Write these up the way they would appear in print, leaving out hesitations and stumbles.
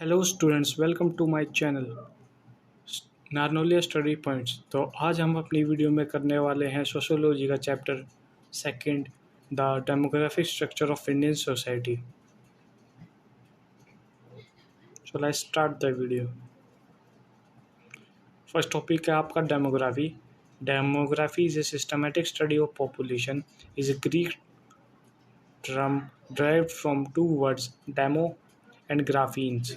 Hello students, welcome to my channel Narnolia study points. तो आज हम अपनी वीडियो में करने वाले हैं सोशियोलॉजी का chapter second, the demographic structure of Indian society. So let's start the video. First topic है आपका demography. Demography is a systematic study of population, is a Greek term derived from two words demo and graphenes.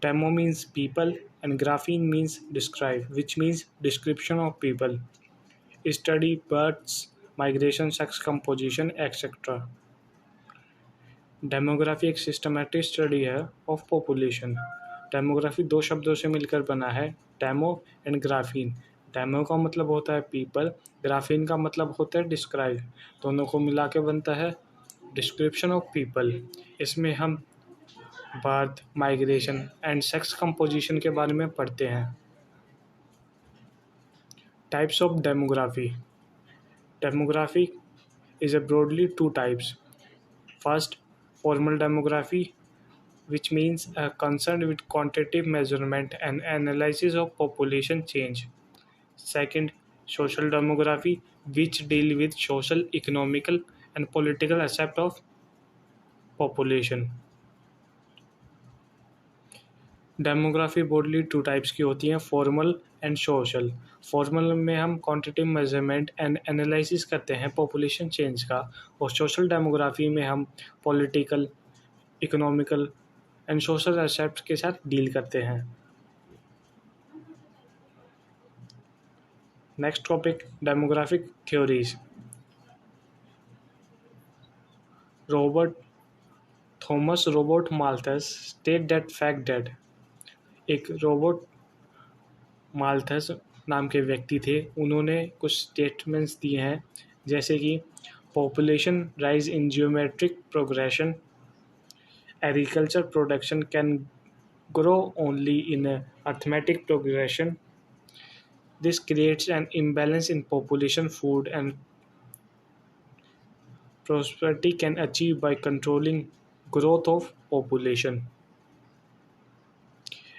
Demo means people and graphene means describe, which means description of people. Study births, migration, sex composition, etc. Demography एक systematic study है of population. Demography दो शब्दों से मिलकर बना है, demo and graphene. Demo का मतलब होता है पीपल, ग्राफीन का मतलब होता है डिस्क्राइब। दोनों को मिला के बनता है डिस्क्रिप्शन ऑफ पीपल। इसमें हम birth, migration and sex composition के बारे में पढ़ते हैं। Types of demography. Demography is a broadly two types. First, formal demography, which means a concern with quantitative measurement and analysis of population change. Second, social demography, which deal with social, economical, and political aspect of population. Demography broadly two types की होती हैं, formal and social. Formal में हम quantitative measurement and analysis करते हैं population change का, और social demography में हम political, economical and social aspects के साथ डील करते हैं। Next topic, demographic theories. Robert Thomas robot Malthus state that fact that. एक रोबोट माल्थस नाम के व्यक्ति थे, उन्होंने कुछ स्टेटमेंट्स दिए हैं, जैसे कि population rise in geometric progression, agriculture production can grow only in arithmetic progression, this creates an imbalance in population, food and prosperity can achieve by controlling growth of population।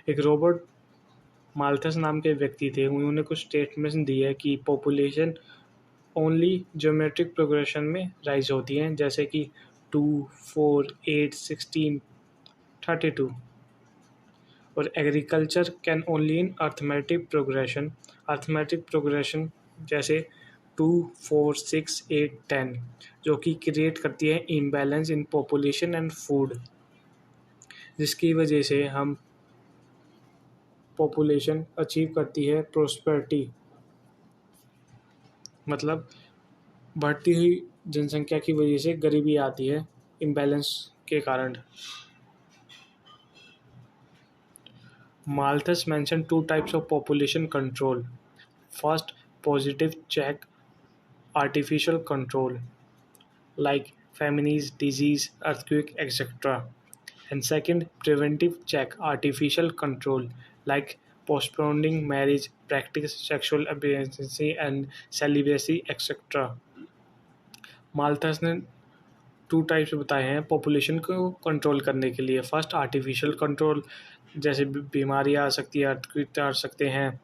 एक रॉबर्ट माल्थस नाम के व्यक्ति थे, उन्होंने कुछ statements दिए कि population only geometric progression में राइज होती हैं, जैसे कि 2, 4, 8, 16, 32, और agriculture can only in arithmetic progression. Arithmetic progression जैसे 2, 4, 6, 8, 10, जो कि क्रिएट करती है imbalance in population and food, जिसकी वजह से हम पॉपुलेशन अचीव करती है प्रोस्पेरिटी, मतलब बढ़ती हुई जनसंख्या की वजह से गरीबी आती है इम्बैलेंस के कारण। Malthus mentioned two types of population control. First, positive check, artificial control, like famines, disease, earthquake, etc. And second, preventive check, artificial control, like postponing marriage, practice sexual abstinence and celibacy, etc. Malthus ने two types बताए हैं population को control करने के लिए। First, artificial control, जैसे बीमारियाँ आ सकती है, अर्थक्वेक आ सकते हैं,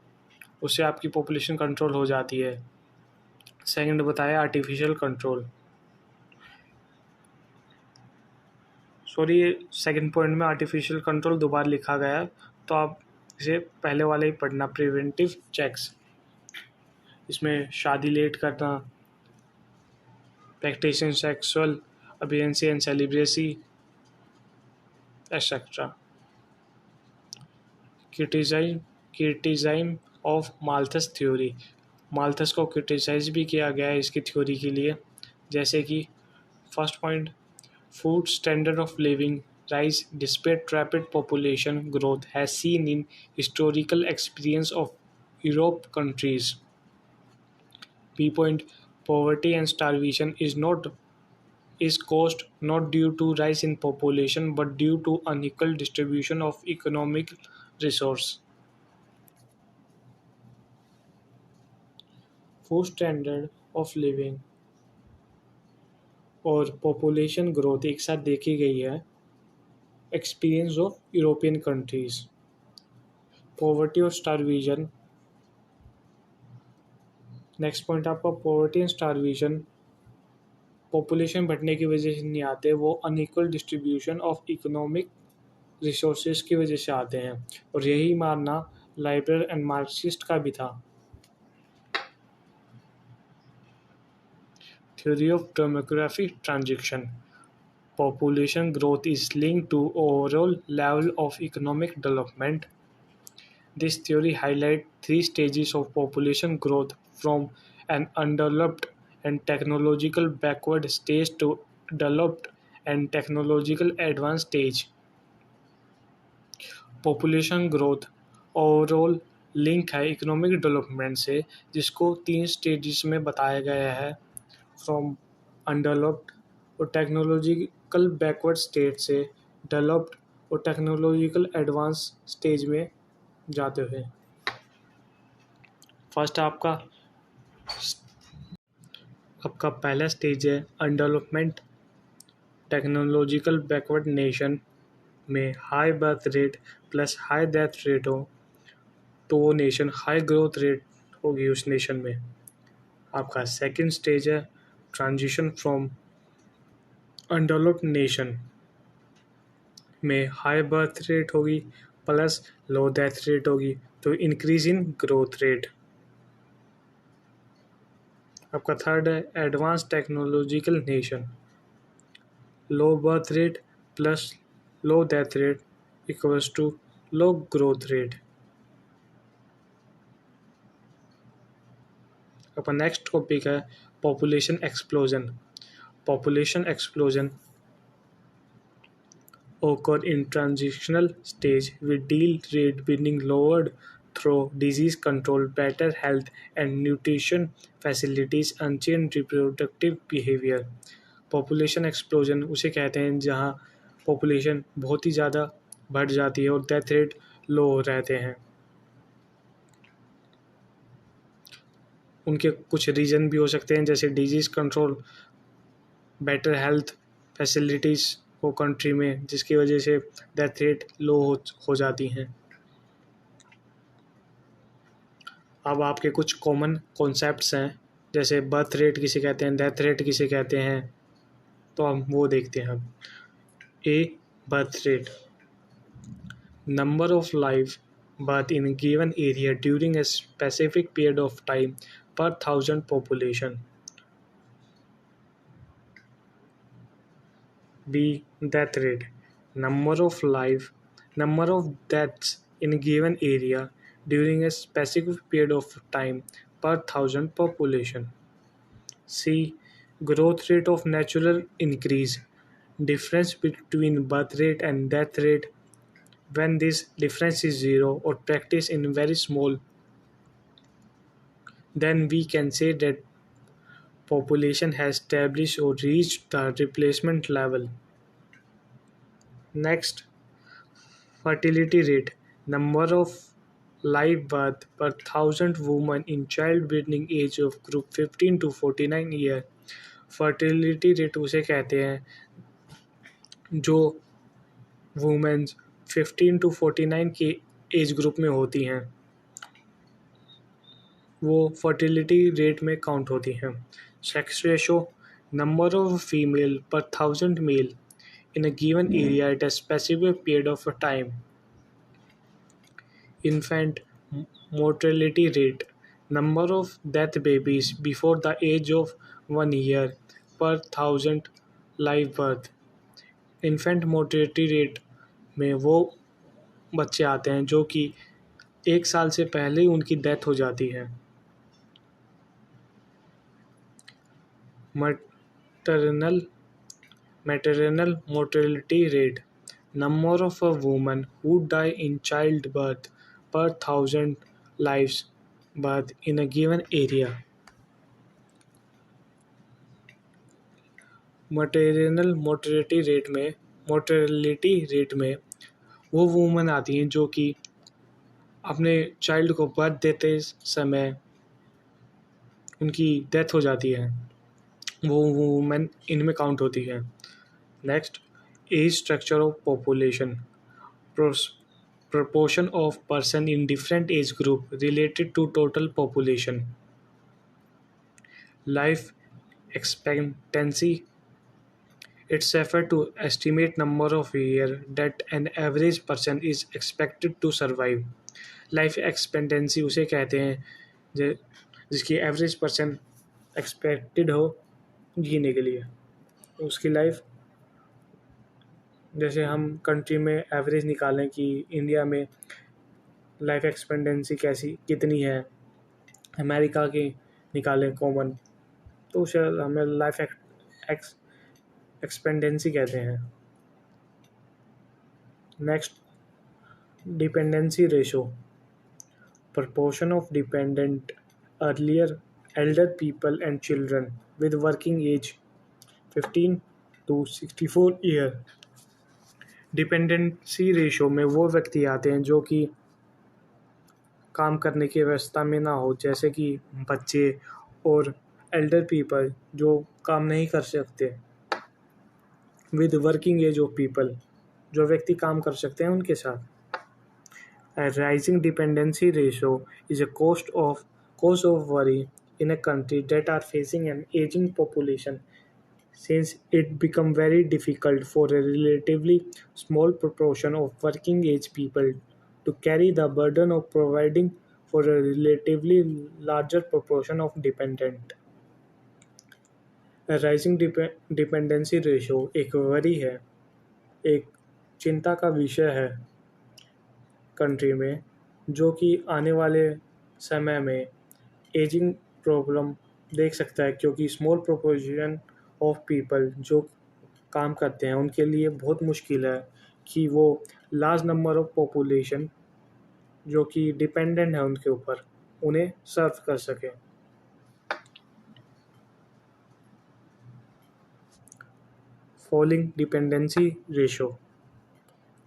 उससे आपकी पॉपुलेशन कंट्रोल हो जाती है। सेकंड बताया artificial control, sorry second point में आर्टिफिशियल कंट्रोल दोबारा लिखा गया है, तो आप इसे पहले वाले ही पढ़ना। प्रिवेंटिव चेक्स, इसमें शादी लेट करना, practising sexual abstinence and celibacy etcetera. Criticism of Malthus theory, Malthus को क्रिटिसाइज भी किया गया है इसकी थ्योरी के लिए, जैसे कि first point, food standard of living rise despite rapid population growth has seen in historical experience of Europe countries. B point, poverty and starvation is caused not due to rise in population but due to unequal distribution of economic resource. Food standard of living और population growth एक साथ देखी गई है, experience of European countries. Poverty और starvation. Next point आपका poverty and starvation population बढ़ने की वजह से नहीं आते, वो unequal distribution of economic resources की वजह से आते हैं, और यही मानना लाइब्रेर एंड मार्क्सिस्ट का भी था। Theory of demography transition population growth is linked to overall level of economic development. This theory highlights three stages of population growth from an undeveloped and technological backward stage to developed and technological advanced stage. Population growth overall link है economic development से, जिसको 3 stages में बताया गया है, from undeveloped और technological backward state से developed और टेक्नोलॉजिकल एडवांस स्टेज में जाते हुए। फर्स्ट आपका पहला स्टेज है अनडेवलपमेंट। टेक्नोलॉजिकल बैकवर्ड नेशन में high birth rate plus high death rate हो तो वो नेशन हाई ग्रोथ रेट होगी उस नेशन में। आपका सेकंड स्टेज है ट्रांजिशन फ्रॉम अनडेवलप्ड नेशन में हाई बर्थ रेट होगी प्लस लो डेथ रेट होगी तो इंक्रीज इन ग्रोथ रेट। आपका थर्ड है advance technological nation, low birth rate plus low death rate equals to low growth rate. आपका next topic है population explosion. Population explosion occur in transitional stage with deal rate being lowered through disease control, better health and nutrition facilities, unchanged reproductive behavior। Population explosion उसे कहते हैं जहां population बहुत ही ज़्यादा बढ़ जाती है और डेथ रेट लो रहते हैं। उनके कुछ रीज़न भी हो सकते हैं जैसे disease control, better health facilities हो कंट्री में, जिसकी वजह से डेथ रेट लो हो जाती हैं। अब आपके कुछ कॉमन कॉन्सेप्ट्स हैं जैसे बर्थ रेट किसे कहते हैं, डेथ रेट किसे कहते हैं, तो हम वो देखते हैं। ए birth rate, number of life birth in given area during a specific period of time पर 1000 population. B death rate, number of deaths in a given area during a specific period of time per 1000 population। C growth rate of natural increase, difference between birth rate and death rate when this difference is zero or practice in very small, then we can say that population has established or reached the replacement level। Next, fertility rate, number of live birth per 1000 women in childbearing age of group 15 to 49 year। Fertility rate उसे कहते हैं जो women's 15 to 49 के age group में होती हैं, वो fertility rate में काउंट होती हैं। Sex ratio, number of female पर 1000 mail in a given area at a specific period of time। Infant mortality rate, number of death babies before the age of 1 year per 1000 live birth। Infant mortality rate में वो बच्चे आते हैं जो कि 1 साल से पहले ही उनकी डेथ हो जाती है। Maternal mortality rate, number of a women who die in childbirth per 1000 lives birth in a given area। maternal mortality rate में वो वुमेन आती हैं जो कि अपने चाइल्ड को बर्थ देते समय उनकी डेथ हो जाती है, वो वुमेन इनमें काउंट होती है। Next, Age structure of population. Pros- Proportion of person in different age group related to total population. Life expectancy. It's effort to estimate number of years that an average person is expected to survive. Life expectancy उसे कहते हैं जो जिसकी average person expected हो जीने के लिए उसकी लाइफ। जैसे हम कंट्री में एवरेज निकालें कि इंडिया में लाइफ एक्सपेंडेंसी कैसी कितनी है, अमेरिका की निकालें कॉमन, तो उसे हमें लाइफ एक्सपेंडेंसी कहते हैं। Next, dependency ratio. Proportion of dependent earlier elder people and children with working age 15 to 64 year. Dependency ratio में वो व्यक्ति आते हैं जो कि काम करने की व्यवस्था में ना हो, जैसे कि बच्चे और एल्डर पीपल जो काम नहीं कर सकते। With working age of people, जो व्यक्ति काम कर सकते हैं उनके साथ। A rising dependency ratio is a cause of worry in a country that are facing an aging population, since it become very difficult for a relatively small proportion of working age people to carry the burden of providing for a relatively larger proportion of dependent. A rising dependency ratio एक worry है, एक चिंता का विषय है country में, जो कि आने वाले समय में एजिंग प्रॉब्लम देख सकता है, क्योंकि स्मॉल प्रोपोर्शन ऑफ पीपल जो काम करते हैं उनके लिए बहुत मुश्किल है कि वो लार्ज नंबर ऑफ पॉपुलेशन जो कि डिपेंडेंट है उनके ऊपर उन्हें सर्व कर सके। Falling dependency ratio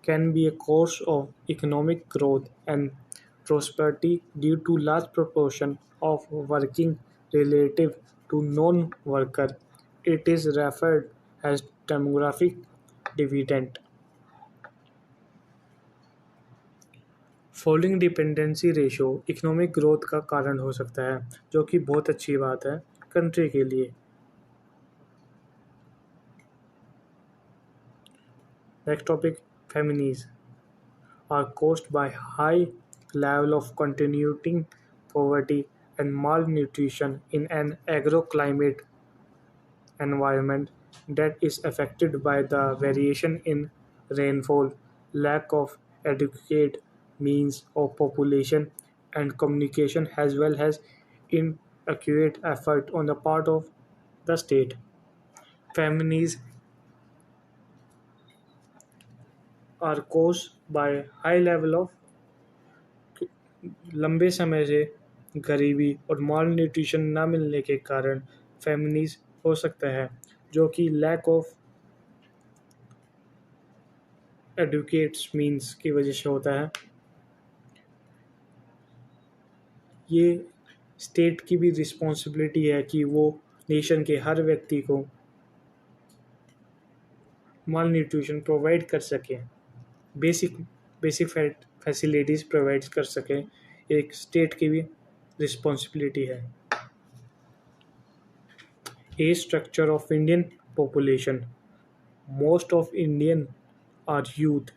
can be a cause of economic growth and prosperity due to large proportion of working relative to non-worker. It is referred as demographic dividend. Falling dependency ratio economic growth का कारण हो सकता है, जो कि बहुत अच्छी बात है कंट्री के लिए। Next topic, famines are caused by high level of continuing poverty and malnutrition in an agroclimate environment that is affected by the variation in rainfall, lack of adequate means of population and communication, as well as inadequate effort on the part of the state. Families are caused by high level of लंबे समय से गरीबी और माल nutrition ना मिलने के कारण फेमिनीज हो सकता है, जो कि लैक ऑफ एडुकेट्स मीन्स की वजह से होता है। ये स्टेट की भी रिस्पॉन्सिबिलिटी है कि वो नेशन के हर व्यक्ति को माल न्यूट्रिशन प्रोवाइड कर सकें, बेसिक बेसिक फैसिलिटीज़ प्रोवाइड कर सकें, एक स्टेट की भी रिस्पॉन्सिबिलिटी है। Age structure of Indian population. Most of Indian are youth.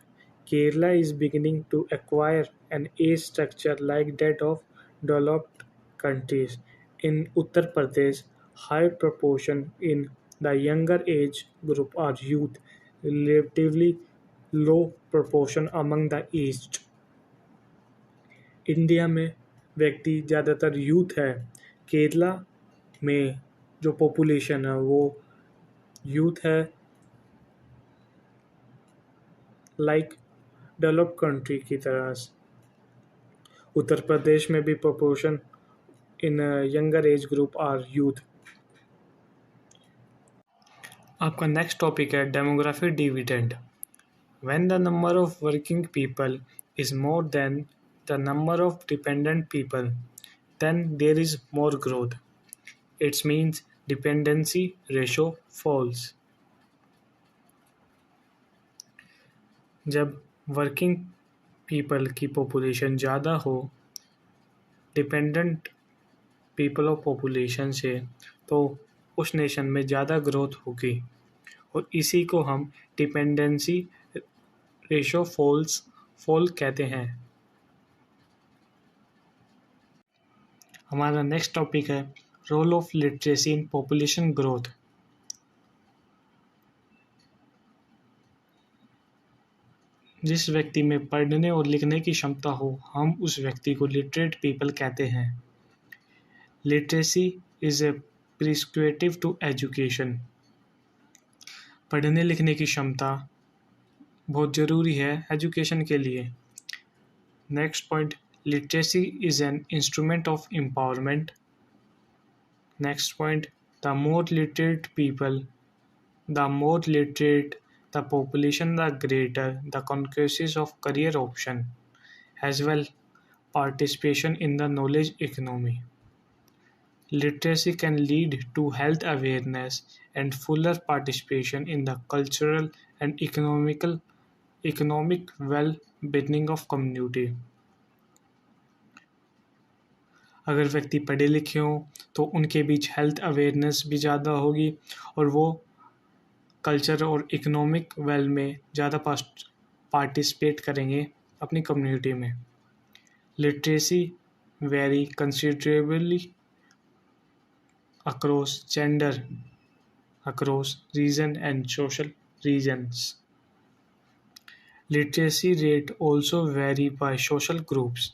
Kerala is beginning to acquire an age structure like that of developed countries. In Uttar Pradesh, high proportion in the younger age group are youth, relatively low proportion among the aged. India में व्यक्ति ज़्यादातर youth है। केरला में जो population है वो youth है, like developed country की तरह। उत्तर प्रदेश में भी proportion in younger age group are youth. आपका नेक्स्ट टॉपिक है demographic dividend. When the number of working people is more than the number of dependent people, then there is more growth. It's means dependency ratio falls. जब working people की population ज़्यादा हो dependent people of population से, तो उस nation में ज़्यादा growth होगी और इसी को हम डिपेंडेंसी रेशो फॉल कहते हैं। हमारा नेक्स्ट टॉपिक है role of literacy in population growth. जिस व्यक्ति में पढ़ने और लिखने की क्षमता हो हम उस व्यक्ति को लिटरेट पीपल कहते हैं। Literacy is a prescriptive to education. पढ़ने लिखने की क्षमता बहुत ज़रूरी है एजुकेशन के लिए। Next point, literacy is an instrument of empowerment. Next point, the more literate people, the more literate the population, the greater the conquest of career option, as well participation in the knowledge economy. Literacy can lead to health awareness and fuller participation in the cultural and economic well-being of community. अगर व्यक्ति पढ़े लिखे हों तो उनके बीच health awareness भी ज़्यादा होगी और वो कल्चर और इकोनॉमिक वेल में ज़्यादा पार्टिसिपेट करेंगे अपनी कम्युनिटी में। Literacy very considerably across gender, across region and social regions. Literacy rate also vary by social groups.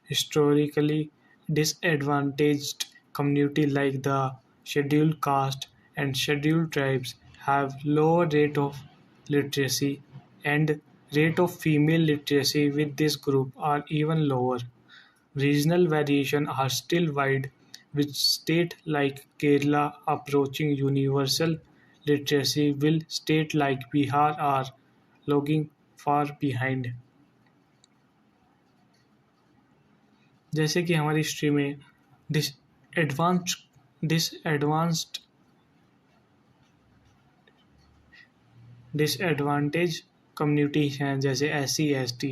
Historically disadvantaged communities like the scheduled caste and scheduled tribes have lower rate of literacy, and rate of female literacy with this group are even lower. Regional variations are still wide, with states like Kerala approaching universal literacy while states like Bihar are lagging far behind. जैसे कि हमारी history में डिसएडवांस्ड disadvantage communities हैं जैसे SC ST,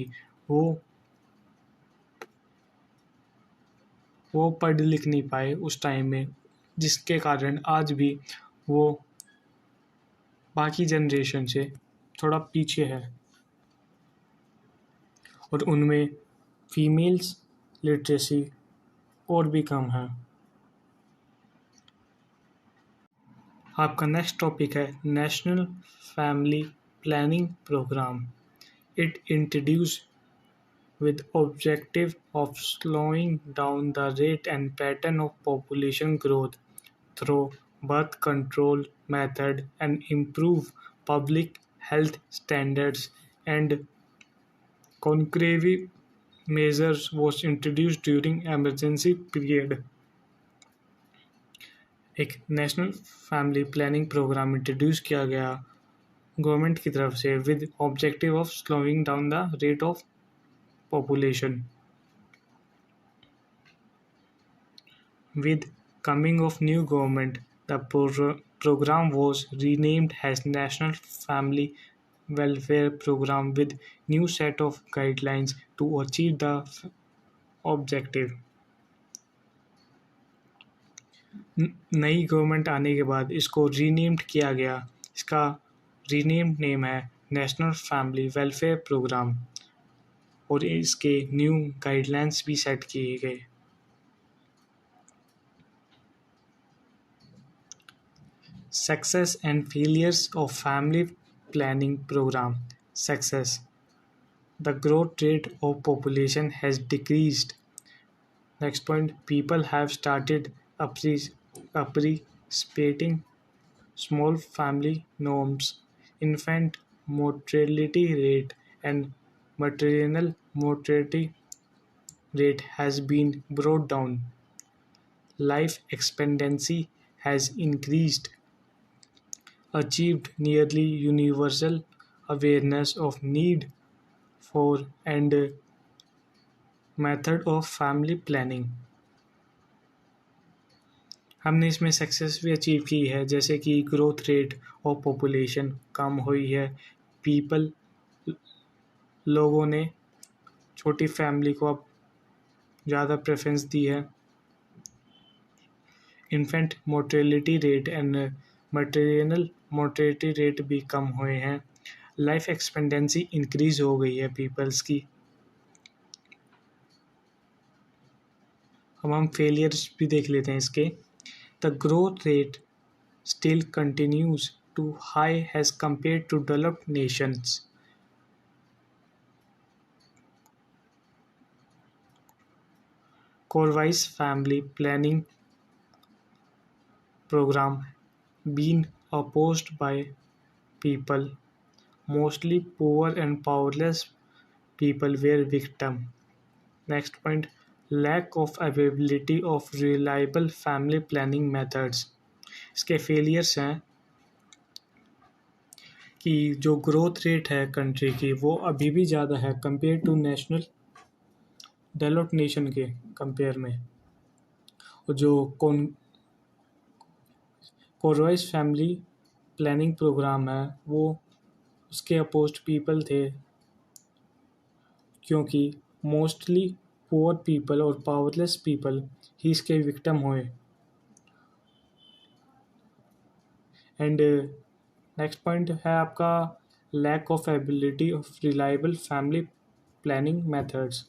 वो पढ़ लिख नहीं पाए उस टाइम में, जिसके कारण आज भी वो बाकी जनरेशन से थोड़ा पीछे है और उनमें फीमेल्स लिटरेसी और भी कम है। आपका नेक्स्ट टॉपिक है national family planning programme. It introduce with objective of slowing down the rate and pattern of population growth through birth control method and improve public health standards, and concurrent measures was introduced during emergency period। एक national family planning programme introduce किया गया government की तरफ से with objective of slowing down the rate of population। With coming of new government, the program was renamed as National Family Welfare Program with new set of guidelines to achieve the objective। नई government आने के बाद इसको renamed किया गया। इसका renamed name है national family welfare programme और इसके न्यू गाइडलाइंस भी सेट किए गए। Success and failures of family planning programme. Success, the growth rate of population has decreased. Next point, people have started appreciating small family norms, infant mortality rate and maternal mortality rate has been brought down, life expectancy has increased, achieved nearly universal awareness of need for and method of family planning। हमने इसमें success भी achieve की है जैसे कि growth rate of population कम हुई है, people लोगों ने छोटी फैमिली को अब ज़्यादा प्रेफरेंस दी है। Infant mortality rate and material mortality rate भी कम हुए हैं। लाइफ एक्सपेंडेंसी इंक्रीज हो गई है पीपल्स की। अब हम फेलियर्स भी देख लेते हैं इसके। The growth rate still continues to high as compare to developed nations. Corvi's family planning program been opposed by people, mostly poor and powerless people were victim. Next point, lack of availability of reliable family planning methods. इसके failures हैं कि जो growth rate है country की वो अभी भी ज़्यादा है compare to national developed nation के कंपेयर में। और जो कोरवाइस फैमिली प्लानिंग प्रोग्राम है वो उसके अपोज्ड पीपल थे क्योंकि मोस्टली पुअर पीपल और पावरलेस पीपल ही इसके विक्टिम हुए। एंड नेक्स्ट पॉइंट है आपका lack of ability of reliable family planning methods.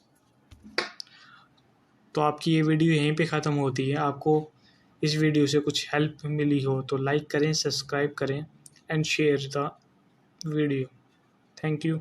तो आपकी ये वीडियो यहीं पे ख़त्म होती है। आपको इस वीडियो से कुछ हेल्प मिली हो तो लाइक करें, सब्सक्राइब करें and share the video. Thank you.